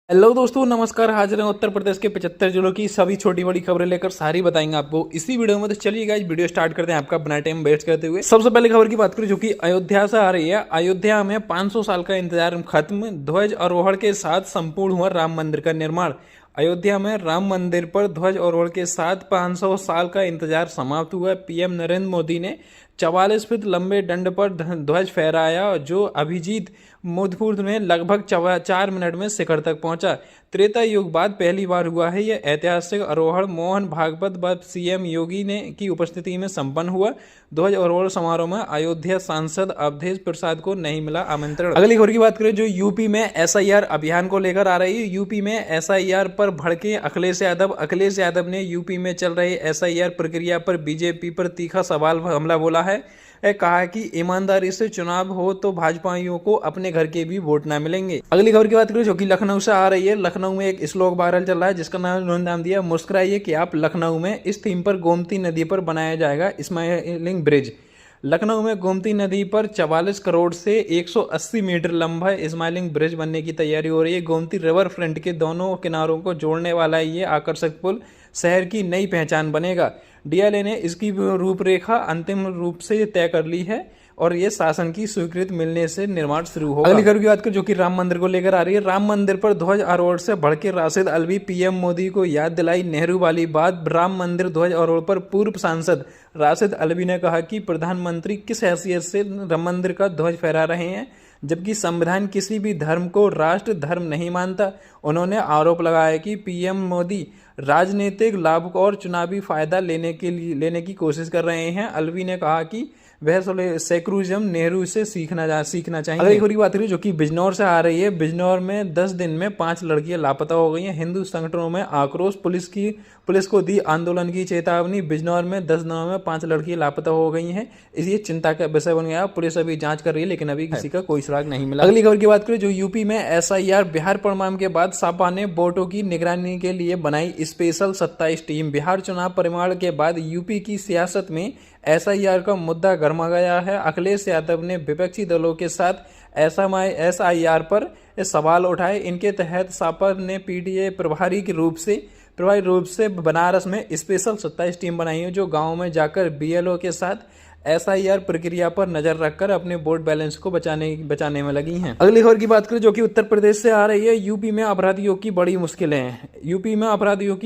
Hello दोस्तों, नमस्कार। हाजिर हैं उत्तर प्रदेश के 75 जिलों की सभी छोटी बड़ी खबरें लेकर सारी बताएंगे आपको इसी वीडियो में। तो चलिए गाइस, वीडियो स्टार्ट करते हैं आपका बिना टाइम वेस्ट करते हुए। सबसे पहले खबर की बात करें जो कि अयोध्या से आ रही है। अयोध्या में 500 साल का इंतजार खत्म, ध्वज आरोहण के साथ संपूर्ण हुआ राम मंदिर का निर्माण। अयोध्या में राम मंदिर पर ध्वज आरोहण के साथ 500 साल का इंतजार समाप्त हुआ। पीएम नरेंद्र मोदी ने 44 फीट लंबे डंड पर ध्वज फहराया, जो अभिजीत मुजफ्फरपुर में लगभग 4 मिनट में शिखर तक पहुंचा। त्रेता युग बाद पहली बार हुआ है यह ऐतिहासिक आरोहण। मोहन भागवत व सीएम योगी ने की उपस्थिति में संपन्न हुआ। ध्वज आरोहण समारोह में अयोध्या सांसद अवधेश प्रसाद को नहीं मिला आमंत्रण। अगली खबर की बात करें जो यूपी में एसआईआर अभियान को लेकर आ रही है। यूपी में एसआईआर पर भड़के अखिलेश यादव। अखिलेश यादव ने यूपी में चल रही एसआईआर प्रक्रिया पर बीजेपी पर तीखा सवाल हमला बोला है। कहा कि ईमानदारी से चुनाव हो तो भाजपाइयों को अपने घर के भी वोट ना मिलेंगे। अगली खबर की बात करें जो कि लखनऊ से आ रही है। लखनऊ में एक श्लोक वायरल चल रहा है जिसका नाम दिया मुस्कुराइए कि आप लखनऊ में। इस थीम पर गोमती नदी पर बनाया जाएगा स्माइलिंग ब्रिज। लखनऊ में गोमती नदी पर 44 करोड़ से 180 मीटर लंबा स्माइलिंग ब्रिज बनने की तैयारी हो रही है। गोमती रिवर फ्रंट के दोनों किनारों को जोड़ने वाला ये आकर्षक पुल शहर की नई पहचान बनेगा। डीएलए ने इसकी रूपरेखा अंतिम रूप से तय कर ली है और ये शासन की स्वीकृति मिलने से निर्माण शुरू होगा। अगली खबर की बात करें जो कि राम मंदिर को लेकर आ रही है। राम मंदिर पर ध्वज आरोहण से भड़के राशिद अल्वी। पीएम मोदी को याद दिलाई नेहरू वाली बात। राम मंदिर ध्वज आरोहण पर पूर्व सांसद राशिद अल्वी ने कहा कि प्रधानमंत्री किस हैसियत से राम मंदिर का ध्वज फहरा रहे हैं, जबकि संविधान किसी भी धर्म को राष्ट्र धर्म नहीं मानता। उन्होंने आरोप लगाया कि पीएम मोदी राजनीतिक लाभ और चुनावी फायदा लेने की कोशिश कर रहे हैं। अल्वी ने कहा कि वह सेक्युलरिज्म नेहरू से सीखना चाहिए। अगली खबर की बात करें जो कि बिजनौर से आ रही है। बिजनौर में 10 दिन में 5 लड़कियां लापता हो गई हैं। हिंदू संगठनों में आक्रोश। पुलिस को दी आंदोलन की चेतावनी। बिजनौर में 10 दिनों में 5 लड़कियां लापता हो गई हैं। इसलिए चिंता का विषय बन गया। पुलिस अभी जांच कर रही है लेकिन अभी किसी का कोई सुराग नहीं मिला। अगली खबर की बात करें जो यूपी में एसआईआर बिहार परिणाम के बाद सपा ने वोटों की निगरानी के लिए बनाई स्पेशल 27 टीम। बिहार चुनाव परिणाम के बाद यूपी की सियासत में एसआईआर का मुद्दा गर्मा गया है। अखिलेश यादव ने विपक्षी दलों के साथ एसआईआर पर सवाल उठाए। इनके तहत सपा ने पीटीए प्रभारी रूप से बनारस में स्पेशल 27 टीम बनाई है, जो गांव में जाकर बीएलओ के साथ एसआईआर प्रक्रिया पर नजर रखकर अपने वोट बैलेंस को बचाने में लगी हैं। अगली खबर की बात करें जो कि उत्तर प्रदेश से आ रही है। यूपी में अपराधियों की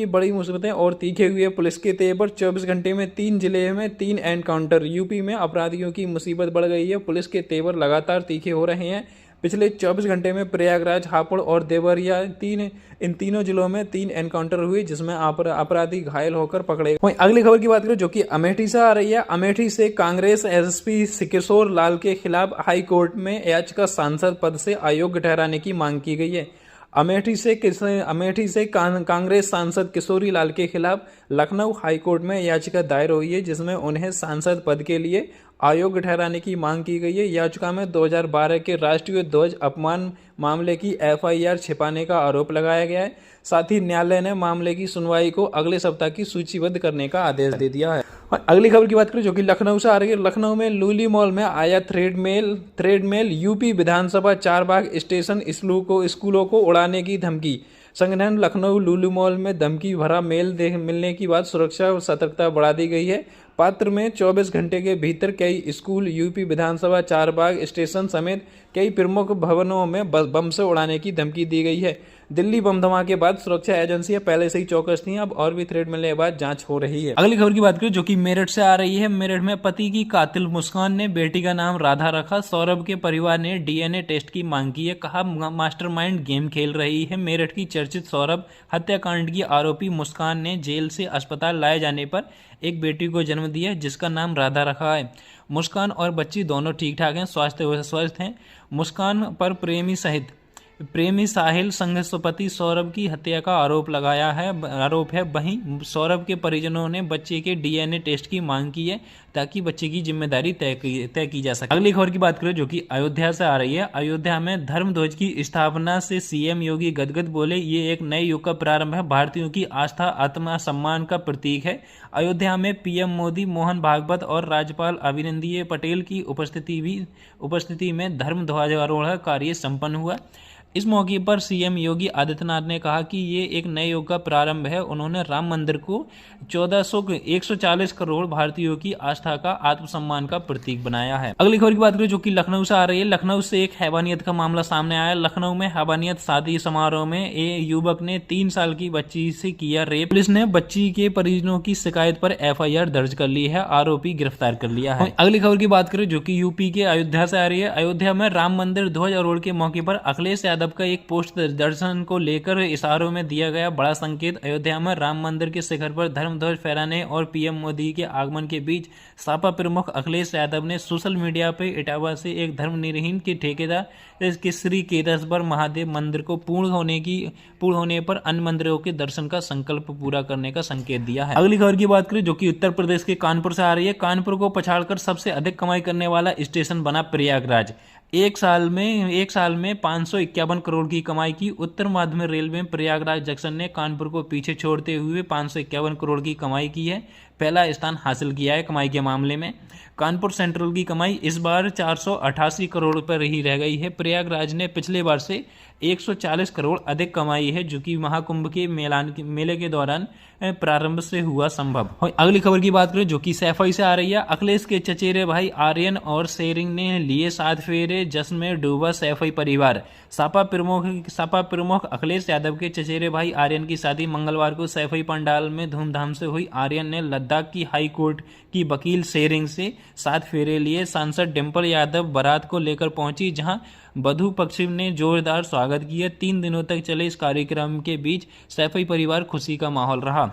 बड़ी मुसीबतें और तीखे हुए पुलिस के तेवर। 24 घंटे में 3 जिले में 3 एनकाउंटर। यूपी में अपराधियों की मुसीबत बढ़ गई है। पुलिस के तेवर लगातार तीखे हो रहे हैं। पिछले 24 घंटे में प्रयागराज, हापुड़ और देवरिया इन तीनों जिलों में 3 एनकाउंटर हुए, जिसमें अपराधी घायल होकर पकड़े गए। अगली खबर की बात करें जो कि अमेठी से आ रही है। अमेठी से कांग्रेस एसपी किशोर लाल के खिलाफ हाई कोर्ट में याचिका सांसद पद से अयोग्य ठहराने की मांग की गई है। अमेठी से कांग्रेस सांसद किशोरी लाल के खिलाफ लखनऊ हाईकोर्ट में याचिका दायर हुई है, जिसमें उन्हें सांसद पद के लिए अयोग्य ठहराने की मांग की गई है। याचिका में 2012 के राष्ट्रीय ध्वज अपमान मामले की एफआईआर छिपाने का आरोप लगाया गया है। साथ ही न्यायालय ने मामले की सुनवाई को अगले सप्ताह की सूचीबद्ध करने का आदेश दे दिया है। अगली खबर की बात करें जो कि लखनऊ से आ रही है। लखनऊ में लूली मॉल में आया थ्रेडमेल। यूपी विधानसभा चारबाग स्टेशन स्कूलों को उड़ाने की धमकी। संगठन लखनऊ लूलू मॉल में धमकी भरा मेल मिलने की बाद सुरक्षा और सतर्कता बढ़ा दी गई है। पत्र में 24 घंटे के भीतर कई स्कूल, यूपी विधानसभा चारबाग स्टेशन समेत कई प्रमुख भवनों में बम से उड़ाने की धमकी दी गई है। दिल्ली बम धमाके के बाद सुरक्षा एजेंसियां पहले से ही चौकस थी। अब और भी थ्रेड मिलने के बाद जांच हो रही है। अगली खबर की बात करें जो कि मेरठ से आ रही है। मेरठ में पति की कातिल मुस्कान ने बेटी का नाम राधा रखा। सौरभ के परिवार ने डीएनए टेस्ट की मांग की है। कहा मास्टरमाइंड गेम खेल रही है। मेरठ की चर्चित सौरभ हत्याकांड की आरोपी मुस्कान ने जेल से अस्पताल लाए जाने पर एक बेटी को जन्म दिया, जिसका नाम राधा रखा है। मुस्कान और बच्ची दोनों ठीक ठाक हैं, स्वस्थ हैं। मुस्कान पर प्रेमी साहिल संघपति सौरभ की हत्या का आरोप है। वहीं सौरभ के परिजनों ने बच्चे के डीएनए टेस्ट की मांग की है ताकि बच्चे की जिम्मेदारी तय की जा सके। अगली खबर की बात करें जो कि अयोध्या से आ रही है। अयोध्या में धर्म ध्वज की स्थापना से सीएम योगी गदगद बोले, ये एक नए युग का प्रारंभ है, भारतीयों की आस्था आत्मा सम्मान का प्रतीक है। अयोध्या में पीएम मोदी, मोहन भागवत और राज्यपाल आनंदीबेन पटेल की उपस्थिति में धर्म ध्वजारोहण कार्य संपन्न हुआ। इस मौके पर सीएम योगी आदित्यनाथ ने कहा कि ये एक नए युग का प्रारंभ है। उन्होंने राम मंदिर को 140 करोड़ भारतीयों की आस्था का, आत्मसम्मान का प्रतीक बनाया है। अगली खबर की बात करें जो कि लखनऊ से आ रही है। लखनऊ से एक हैवानियत का मामला सामने आया। लखनऊ में हैवानियत, शादी समारोह में एक युवक ने 3 साल की बच्ची से किया रेप। पुलिस ने बच्ची के परिजनों की शिकायत पर एफआईआर दर्ज कर ली है, आरोपी गिरफ्तार कर लिया है। अगली खबर की बात करें जो कि यूपी के अयोध्या से आ रही है। अयोध्या में राम मंदिर ध्वजारोहण के मौके पर अखिलेश यादव का एक पोस्ट दर्शन को लेकर इशारों में दिया गया बड़ा संकेत। अयोध्या में राम मंदिर के शिखर पर धर्म ध्वज फहराने और पीएम मोदी के आगमन के बीच सपा प्रमुख अखिलेश यादव ने सोशल मीडिया पर इटावा से एक धर्मनिरहीन के ठेकेदार के श्री केदारेश्वर महादेव मंदिर को पूर्ण होने पर अन्य मंदिरों के दर्शन का संकल्प पूरा करने का संकेत दिया है। अगली खबर की बात करें जो कि उत्तर प्रदेश के कानपुर से आ रही है। कानपुर को पछाड़कर सबसे अधिक कमाई करने वाला स्टेशन बना प्रयागराज। एक साल में 551 करोड़ की कमाई की। उत्तर माध्यमिक रेलवे प्रयागराज जंक्शन ने कानपुर को पीछे छोड़ते हुए 551 करोड़ की कमाई की है, पहला स्थान हासिल किया है कमाई के मामले में। कानपुर सेंट्रल की कमाई इस बार 488 करोड़ पर ही रह गई है। प्रयागराज ने पिछले बार से 140 करोड़ अधिक कमाई है, जो कि महाकुंभ के मेले के दौरान प्रारंभ से हुआ संभव। अगली खबर की बात करें जो कि सैफई से आ रही है। अखिलेश के चचेरे भाई आर्यन और शेरिंग ने लिए 7 फेरे, जश्न में डूबा सैफई परिवार। सपा प्रमुख अखिलेश यादव के चचेरे भाई आर्यन की शादी मंगलवार को सैफई पंडाल में धूमधाम से हुई। आर्यन ने लद्दाख की हाई कोर्ट की वकील शेरिंग से 7 फेरे लिए। सांसद डिंपल यादव बारात को लेकर पहुंची, जहां वधू पक्ष ने जोरदार स्वागत किया। 3 दिनों तक चले इस कार्यक्रम के बीच सैफई परिवार खुशी का माहौल रहा।